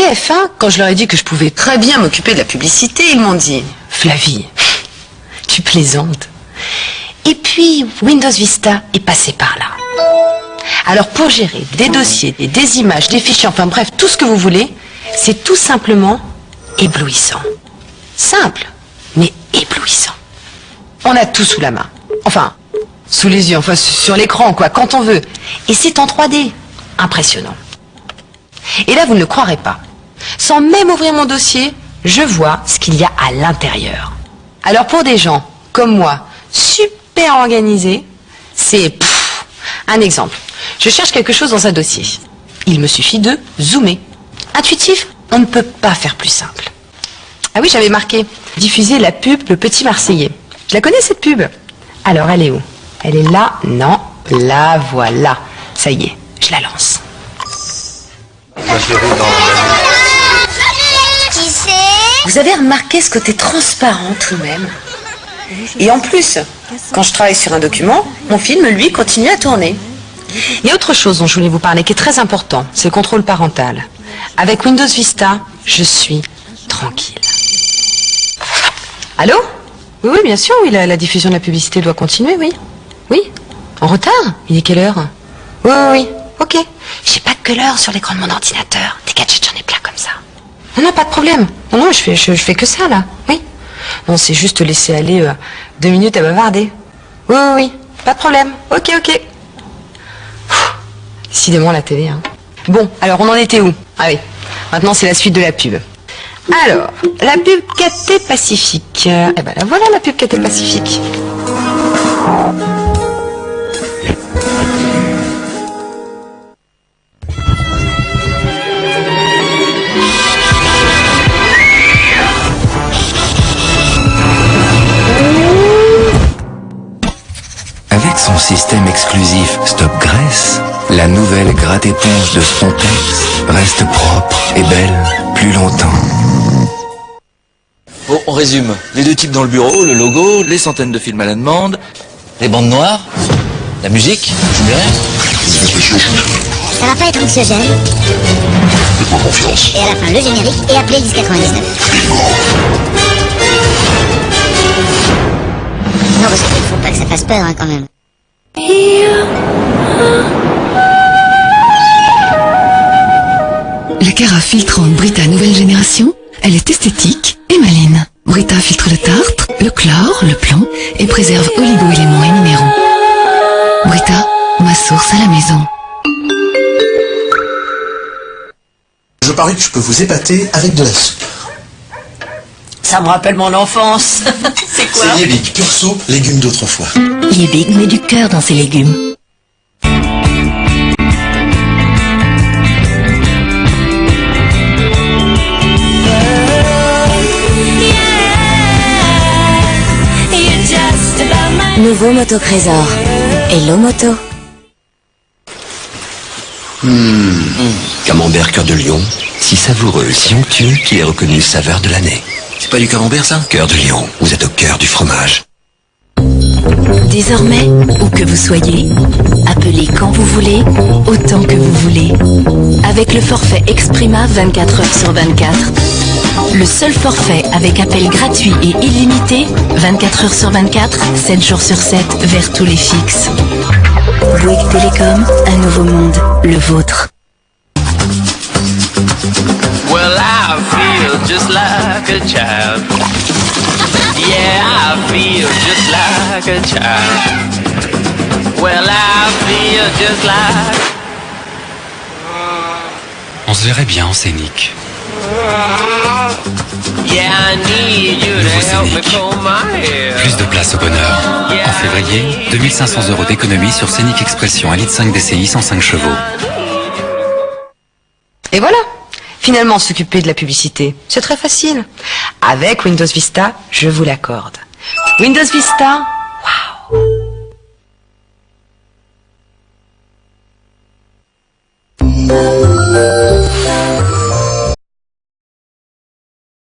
TF1, quand je leur ai dit que je pouvais très bien m'occuper de la publicité, ils m'ont dit « Flavie, tu plaisantes ». Et puis, Windows Vista est passé par là. Alors, pour gérer des dossiers, des images, des fichiers, enfin bref, tout ce que vous voulez, c'est tout simplement éblouissant. Simple, mais éblouissant. On a tout sous la main. Enfin, sous les yeux, enfin sur l'écran, quoi, quand on veut. Et c'est en 3D. Impressionnant. Et là, vous ne le croirez pas. Sans même ouvrir mon dossier, je vois ce qu'il y a à l'intérieur. Alors pour des gens comme moi, super organisés, c'est un exemple. Je cherche quelque chose dans un dossier. Il me suffit de zoomer. Intuitif, on ne peut pas faire plus simple. Ah oui, j'avais marqué diffuser la pub Le Petit Marseillais. Je la connais cette pub. Alors elle est où? Elle est là? Non, la voilà. Ça y est, je la lance. Vous avez remarqué ce côté transparent tout de même? Et en plus, quand je travaille sur un document, mon film, lui, continue à tourner. Il y a autre chose dont je voulais vous parler qui est très important, c'est le contrôle parental. Avec Windows Vista, je suis tranquille. Allô? Oui, oui, bien sûr, oui, la diffusion de la publicité doit continuer, oui. Oui? En retard? Il est quelle heure? Oui, oui, oui, ok. J'ai pas que l'heure sur l'écran de mon ordinateur. Des gadgets, j'en ai plein comme ça. Non, non, pas de problème. Non, non, je fais que ça, là. Oui. Non, c'est juste laisser aller 2 minutes à bavarder. Oui, oui, oui, pas de problème. Ok, ok. Décidément, la télé, hein. Bon, alors on en était où? Ah oui, maintenant c'est la suite de la pub. Alors, la pub Cathay Pacifique. Eh ben la voilà la pub Cathay Pacifique. Avec son système exclusif Stop Graisse, la nouvelle gratte-éponge de Spontex reste propre et belle plus longtemps. Bon, on résume. Les 2 types dans le bureau, le logo, les centaines de films à la demande, les bandes noires, la musique, je dirais. Ça va pas être anxiogène. Faites-moi confiance. Et à la fin, le générique et appelez 1099. Non, parce qu'il faut pas que ça fasse peur, hein, quand même. La carafe filtrante Brita nouvelle génération, elle est esthétique et maligne. Brita filtre le tartre, le chlore, le plomb et préserve oligo-éléments et minéraux. Brita, ma source à la maison. Je parie que je peux vous épater avec de la soupe. Ça me rappelle mon enfance. C'est quoi? C'est Liebig, pure soupe, légumes d'autrefois. Liebig met du cœur dans ses légumes. Nouveau Moto Trésor. Hello Moto. Camembert cœur de lion, si savoureux, si onctueux qu'il est reconnu saveur de l'année. C'est pas du camembert, ça? Cœur de lion, vous êtes au cœur du fromage. Désormais, où que vous soyez, appelez quand vous voulez, autant que vous voulez. Avec le forfait Exprima 24 heures sur 24. Le seul forfait avec appel gratuit et illimité, 24 heures sur 24, 7 jours sur 7, vers tous les fixes. Bouygues Télécom, un nouveau monde, le vôtre. Well, I feel just like a child. Yeah, I feel just like a child. Well, I feel just like... On se verrait bien en scénique. Yeah, I need you Nouveau to help me Scénic. comb my hair. Plus de place au bonheur. En février, 2500 € d'économie sur Scénic Expression 1,5 litre DCI 105 chevaux. Et voilà. Finalement, s'occuper de la publicité, c'est très facile. Avec Windows Vista, je vous l'accorde. Windows Vista, waouh.